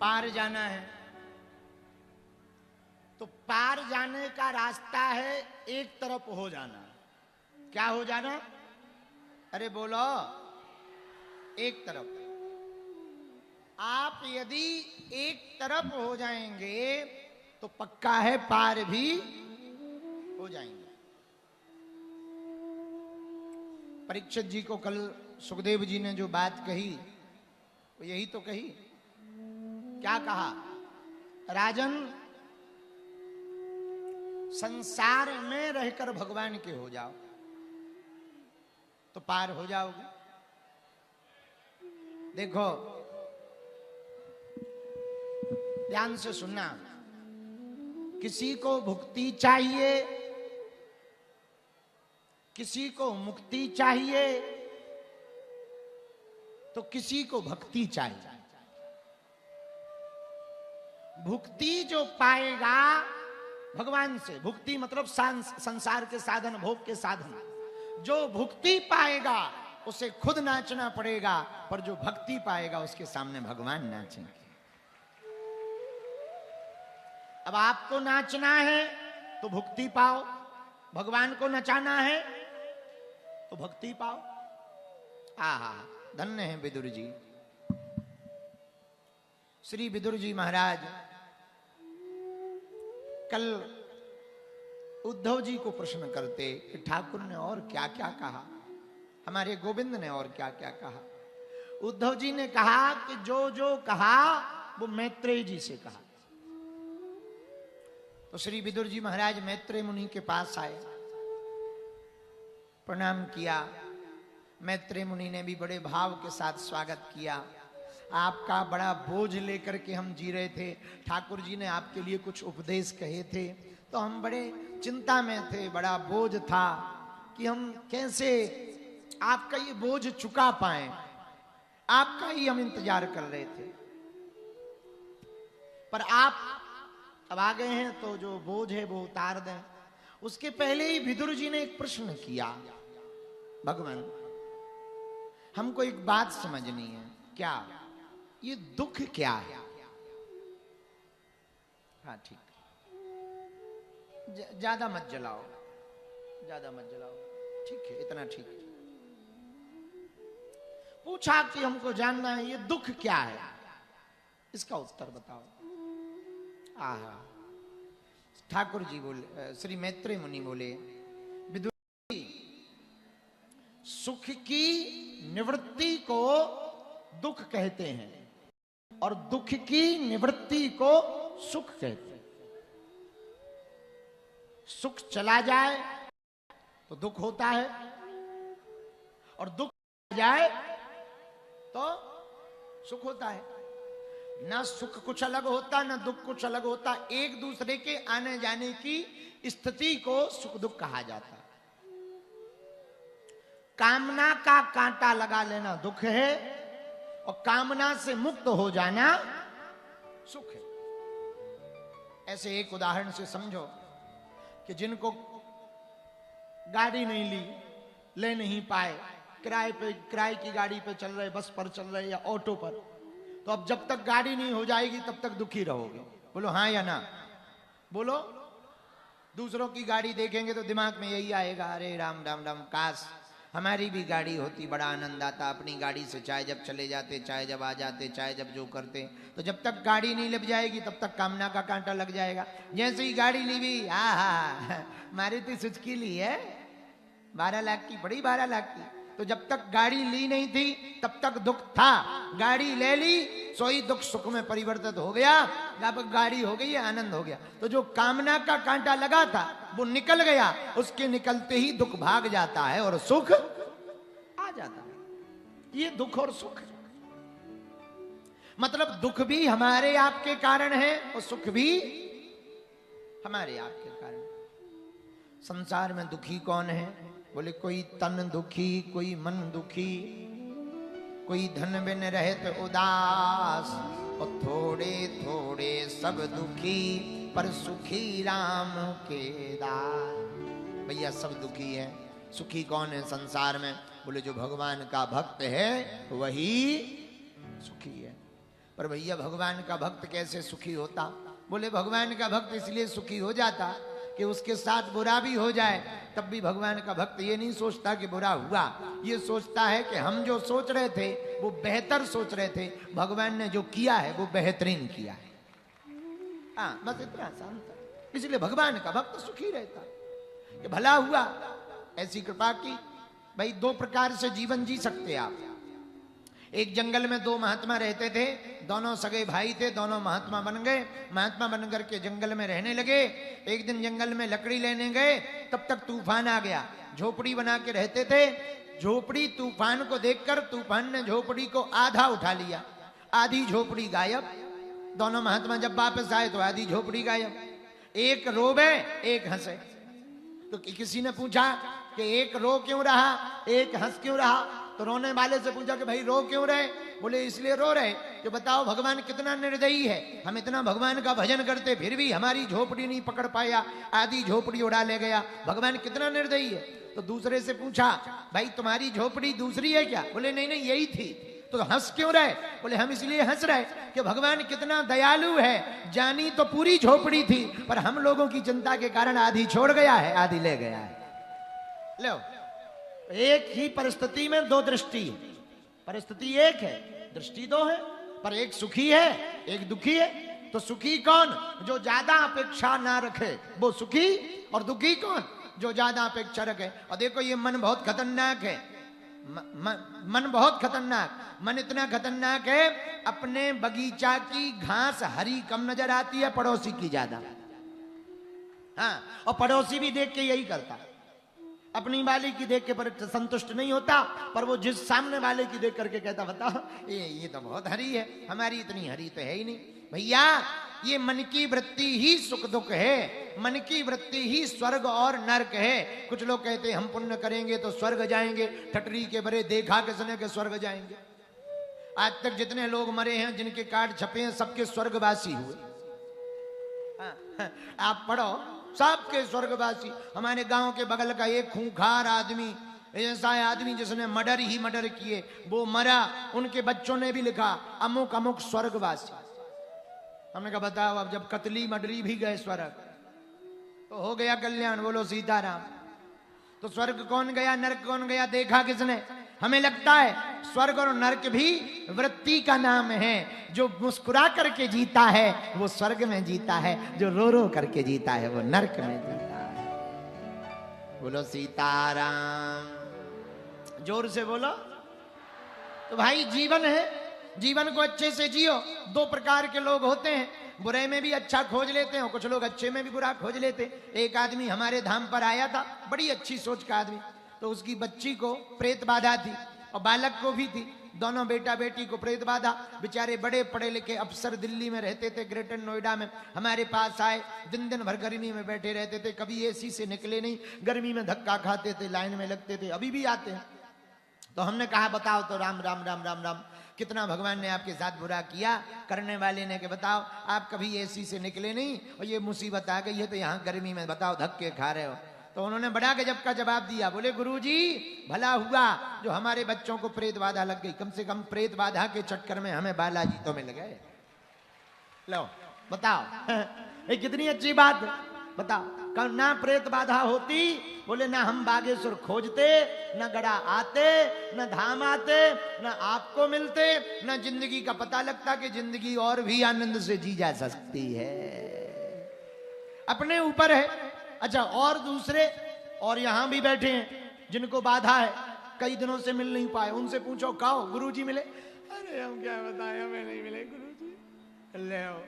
पार जाना है, तो पार जाने का रास्ता है एक तरफ हो जाना। क्या हो जाना? अरे बोलो, एक तरफ। आप यदि एक तरफ हो जाएंगे तो पक्का है पार भी हो जाएंगे। परीक्षित जी को कल सुखदेव जी ने जो बात कही वो यही तो कही। क्या कहा? राजन, संसार में रहकर भगवान के हो जाओ तो पार हो जाओगे। देखो, ध्यान से सुनना। किसी को भुक्ति चाहिए, किसी को मुक्ति चाहिए, तो किसी को भक्ति चाहिए। भुक्ति जो पाएगा भगवान से, भुक्ति मतलब संसार के साधन, भोग के साधन, जो भुक्ति पाएगा उसे खुद नाचना पड़ेगा, पर जो भक्ति पाएगा उसके सामने भगवान नाचेंगे। अब आपको नाचना है तो भुक्ति पाओ, भगवान को नचाना है तो भक्ति पाओ। आहा, धन्य है विदुर जी। श्री विदुर जी महाराज कल उद्धव जी को प्रश्न करते कि ठाकुर ने और क्या क्या कहा, हमारे गोविंद ने और क्या क्या कहा। उद्धव जी ने कहा कि जो जो कहा वो मैत्रेय जी से कहा। तो श्री विदुर जी महाराज मैत्रेय मुनि के पास आए, प्रणाम किया। मैत्रेय मुनि ने भी बड़े भाव के साथ स्वागत किया। आपका बड़ा बोझ लेकर के हम जी रहे थे, ठाकुर जी ने आपके लिए कुछ उपदेश कहे थे, तो हम बड़े चिंता में थे, बड़ा बोझ था कि हम कैसे आपका ये बोझ चुका पाए। आपका ही हम इंतजार कर रहे थे, पर आप अब आ गए हैं तो जो बोझ है वो उतार दें। उसके पहले ही विदुर जी ने एक प्रश्न किया, भगवान हमको एक बात समझनी है, क्या ये दुख क्या है? हाँ ठीक, ज्यादा मत जलाओ, ज्यादा मत जलाओ, ठीक है, इतना ठीक है। पूछा कि हमको जानना है ये दुख क्या है, इसका उत्तर बताओ। आहा, ठाकुर जी बोले, श्री मैत्रेय मुनि बोले, विदुर जी, सुख की निवृत्ति को दुख कहते हैं और दुख की निवृत्ति को सुख कहते हैं। सुख चला जाए तो दुख होता है, और दुख जाए तो सुख होता है। ना सुख कुछ अलग होता, ना दुख कुछ अलग होता, एक दूसरे के आने जाने की स्थिति को सुख दुख कहा जाता है। कामना का कांटा लगा लेना दुख है और कामना से मुक्त हो जाना सुख है। ऐसे एक उदाहरण से समझो कि जिनको गाड़ी नहीं ली, ले नहीं पाए, किराए की गाड़ी पे चल रहे, बस पर चल रहे या ऑटो पर, तो अब जब तक गाड़ी नहीं हो जाएगी तब तक दुखी रहोगे। बोलो हाँ या ना? बोलो। दूसरों की गाड़ी देखेंगे तो दिमाग में यही आएगा, अरे राम राम राम, काश हमारी भी गाड़ी होती, बड़ा आनंद आता। अपनी गाड़ी से चाहे जब चले जाते, चाहे जब आ जाते, चाहे जब जो करते। तो जब तक गाड़ी नहीं लग जाएगी तब तक कामना का कांटा लग जाएगा। जैसे ही गाड़ी ली भी, हाँ मारुति सुजुकी ली है, 12 लाख की पड़ी, 12 लाख की। तो जब तक गाड़ी ली नहीं थी तब तक दुख था, गाड़ी ले ली सोई दुख सुख में परिवर्तित हो गया, जब गाड़ी हो गई आनंद हो गया। तो जो कामना का कांटा लगा था वो निकल गया, उसके निकलते ही दुख भाग जाता है और सुख आ जाता है। ये दुख और सुख, मतलब दुख भी हमारे आपके कारण है और सुख भी हमारे आपके कारण। संसार में दुखी कौन है? बोले कोई तन दुखी, कोई मन दुखी, कोई धन बिन रहत उदास, और थोड़े थोड़े सब दुखी, पर सुखी राम के दास। भैया सब दुखी है। सुखी कौन है संसार में? बोले जो भगवान का भक्त है वही सुखी है। पर भैया भगवान का भक्त कैसे सुखी होता? बोले भगवान का भक्त इसलिए सुखी हो जाता कि उसके साथ बुरा भी हो जाए तब भी भगवान का भक्त ये नहीं सोचता कि बुरा हुआ, ये सोचता है कि हम जो सोच रहे थे वो बेहतर सोच रहे थे, भगवान ने जो किया है वो बेहतरीन किया है। हाँ, बस इतना आसान था। इसलिए भगवान का भक्त सुखी रहता कि भला हुआ, ऐसी कृपा की। भाई दो प्रकार से जीवन जी सकते आप। एक जंगल में दो महात्मा रहते थे, दोनों सगे भाई थे, दोनों महात्मा बन गए। महात्मा बनकर के जंगल में रहने लगे। एक दिन जंगल में लकड़ी लेने गए, तब तक तूफान आ गया। झोपड़ी बना के रहते थे। झोपड़ी तूफान को देखकर तूफान ने झोपड़ी को आधा उठा लिया, आधी झोपड़ी गायब। दोनों महात्मा जब वापस आए तो आधी झोपड़ी गायब। एक रोवे एक हंसे। तो किसी ने पूछा कि एक रो क्यों रहा, एक हंस क्यों रहा? तो रोने वाले से पूछा कि भाई रो क्यों रहे? बोले इसलिए रो रहे कि बताओ भगवान कितना निर्दयी है, हम इतना भगवान का भजन करते फिर भी हमारी झोपड़ी नहीं पकड़ पाया, आधी झोपड़ी उड़ा ले गया, भगवान कितना निर्दयी है। तो दूसरे से पूछा भाई तुम्हारी झोपड़ी दूसरी है क्या? बोले नहीं नहीं यही थी। तो हंस क्यों रहे? बोले हम इसलिए हंस रहे कि भगवान कितना दयालु है, जानी तो पूरी झोपड़ी थी पर हम लोगों की चिंता के कारण आधी छोड़ गया है, आधी ले गया है। लो, एक ही परिस्थिति में दो दृष्टि है। परिस्थिति एक है, दृष्टि दो है, पर एक सुखी है एक दुखी है। तो सुखी कौन? जो ज्यादा अपेक्षा ना रखे वो सुखी, और दुखी कौन? जो ज्यादा अपेक्षा रखे। और देखो ये मन बहुत खतरनाक है। मन बहुत खतरनाक। मन इतना खतरनाक है, अपने बगीचा की घास हरी कम नजर आती है, पड़ोसी की ज्यादा। हाँ, और पड़ोसी भी देख के यही करता, अपनी वाले की देख के पर संतुष्ट नहीं होता, पर वो जिस सामने वाले की देख करके कहता बताओ ये तो बहुत हरी है, हमारी इतनी हरी तो है ही नहीं। भैया ये मन की वृत्ति ही सुख दुख है, मन की वृत्ति ही स्वर्ग और नरक है। कुछ लोग कहते हैं हम पुण्य करेंगे तो स्वर्ग जाएंगे, ठटरी के बरे देखा किसने के स्वर्ग जाएंगे। आज तक जितने लोग मरे हैं जिनके कार्ड छपे हैं सबके स्वर्गवासी हुए। आप पढ़ो, सबके स्वर्गवासी। हमारे गांव के बगल का एक खूंखार आदमी, ऐसा आदमी जिसने मर्डर किए, वो मरा, उनके बच्चों ने भी लिखा अमुक अमुक स्वर्गवासी। हमने कहा बताओ, अब जब कतली मर्डरी भी गए स्वर्ग तो हो गया कल्याण, बोलो सीताराम। तो स्वर्ग कौन गया, नरक कौन गया, देखा किसने? हमें लगता है स्वर्ग और नरक भी वृत्ति का नाम है। जो मुस्कुरा करके जीता है वो स्वर्ग में जीता है, जो रो रो करके जीता है वो नरक में जीता है। बोलो सीताराम, जोर से बोलो। तो भाई जीवन है, जीवन को अच्छे से जियो। दो प्रकार के लोग होते हैं, बुरे में भी अच्छा खोज लेते हैं, कुछ लोग अच्छे में भी बुरा खोज लेते। एक आदमी हमारे धाम पर आया था, बड़ी अच्छी सोच का आदमी। तो उसकी बच्ची को प्रेत बाधा थी और बालक को भी थी, दोनों बेटा बेटी को प्रेत बाधा। बेचारे बड़े पढ़े लिखे अफसर दिल्ली में रहते थे, ग्रेटर नोएडा में। हमारे पास आए, दिन दिन भर गर्मी में बैठे रहते थे, कभी एसी से निकले नहीं, गर्मी में धक्का खाते थे, लाइन में लगते थे, अभी भी आते हैं। तो हमने कहा बताओ तो राम राम राम राम राम, कितना भगवान ने आपके साथ बुरा किया। करने वाले ने कि बताओ आप कभी एसी से निकले नहीं और ये मुसीबत आ गई है तो यहाँ गर्मी में बताओ धक्के खा रहे हो। तो उन्होंने बड़ा गजब का जवाब दिया, बोले गुरुजी भला हुआ जो हमारे बच्चों को प्रेत बाधा लग गई, कम से कम प्रेत बाधा के चक्कर में हमें बालाजी तो मिल गए। लो बताओ ये कितनी अच्छी बात है। बताओ कल ना प्रेत बाधा होती, बोले ना हम बागेश्वर खोजते, न गड़ा आते, न धाम आते, न आपको मिलते, न जिंदगी का पता लगता कि जिंदगी और भी आनंद से जी जा सकती है। अपने ऊपर है। अच्छा, और दूसरे और यहां भी बैठे हैं जिनको बाधा है, कई दिनों से मिल नहीं पाए, उनसे पूछो कहो गुरुजी मिले? अरे हम क्या बताएं, हमें नहीं मिले गुरुजी। ले आओ,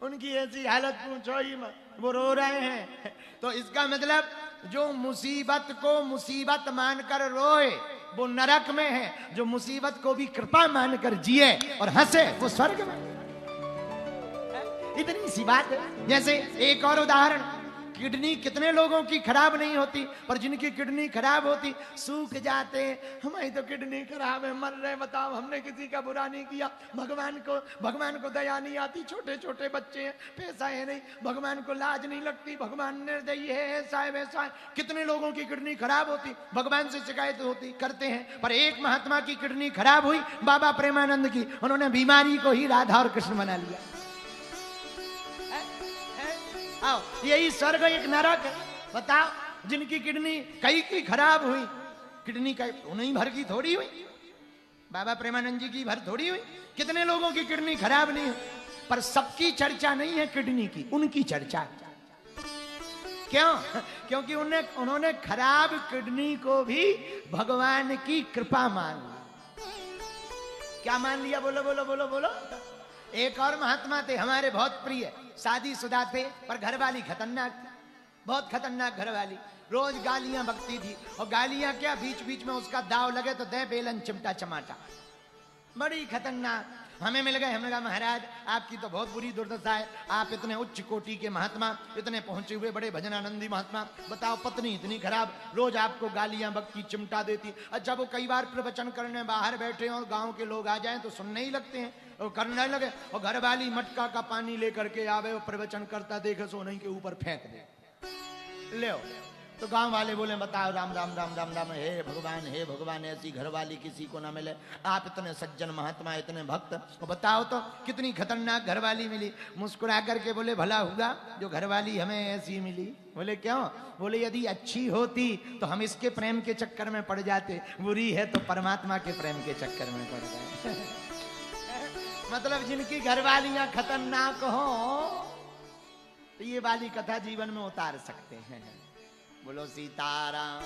उनकी ऐसी हालत पूछो ही मत, वो रो रहे हैं। तो इसका मतलब जो मुसीबत को मुसीबत मानकर रोए वो नरक में है, जो मुसीबत को भी कृपा मानकर जिए और हंसे वो स्वर्ग में। इतनी सी बात है। जैसे एक और उदाहरण, किडनी कितने लोगों की खराब नहीं होती, पर जिनकी किडनी खराब होती सूख जाते। हमारी तो किडनी खराब है, मर रहे, बताओ हमने किसी का बुरा नहीं किया। भगवान को दया नहीं आती, छोटे छोटे बच्चे हैं, पैसा है नहीं, भगवान को लाज नहीं लगती, भगवान निर्दयी है, ऐसा है वैसा है। कितने लोगों की किडनी खराब होती, भगवान से शिकायत होती, करते हैं। पर एक महात्मा की किडनी खराब हुई, बाबा प्रेमानंद की, उन्होंने बीमारी को ही राधा और कृष्ण बना लिया। आओ, यही स्वर्ग एक नरक है। बताओ, जिनकी किडनी कई की खराब हुई, किडनी का उन्हीं भर की थोड़ी हुई, बाबा प्रेमानंद जी की भर थोड़ी हुई। कितने लोगों की किडनी खराब नहीं हुई, पर सबकी चर्चा नहीं है किडनी की, उनकी चर्चा। क्यों? क्योंकि उन्होंने खराब किडनी को भी भगवान की कृपा मान ली। क्या मान लिया? बोलो बोलो बोलो बोलो। एक और महात्मा थे हमारे बहुत प्रिय, शादीशुदा थे, पर घरवाली खतरनाक थी, बहुत खतरनाक घरवाली, रोज गालियां बकती थी। और गालियां क्या, बीच बीच में उसका दाव लगे तो दे बेलन चिमटा चमाटा, बड़ी खतरनाक। हमें मिल गए, हमने कहा महाराज आपकी तो बहुत बुरी दुर्दशा है, आप इतने उच्च कोटि के महात्मा, इतने पहुंचे हुए बड़े भजनानंदी महात्मा, बताओ पत्नी इतनी खराब, रोज आपको गालियां बकती, चिमटा देती। अच्छा, वो कई बार प्रवचन करने बाहर बैठे और गांव के लोग आ जाएं तो सुनने ही लगते हैं और करने लगे। और घरवाली मटका का पानी लेकर के आवे और प्रवचन करता देखे सोने के ऊपर फेंक दे, ले। तो गांव वाले बोले बताओ, राम राम राम राम राम, हे भगवान ऐसी घरवाली किसी को ना मिले, आप इतने सज्जन महात्मा, इतने भक्त, तो बताओ तो कितनी खतरनाक घरवाली मिली। मुस्कुरा करके बोले भला हुआ जो घरवाली हमें ऐसी मिली। बोले क्यों? बोले यदि अच्छी होती तो हम इसके प्रेम के चक्कर में पड़ जाते, बुरी है तो परमात्मा के प्रेम के चक्कर में पड़ गए। मतलब जिनकी घरवालियां खतरनाक हो तो ये वाली कथा जीवन में उतार सकते हैं। बोलो सीताराम।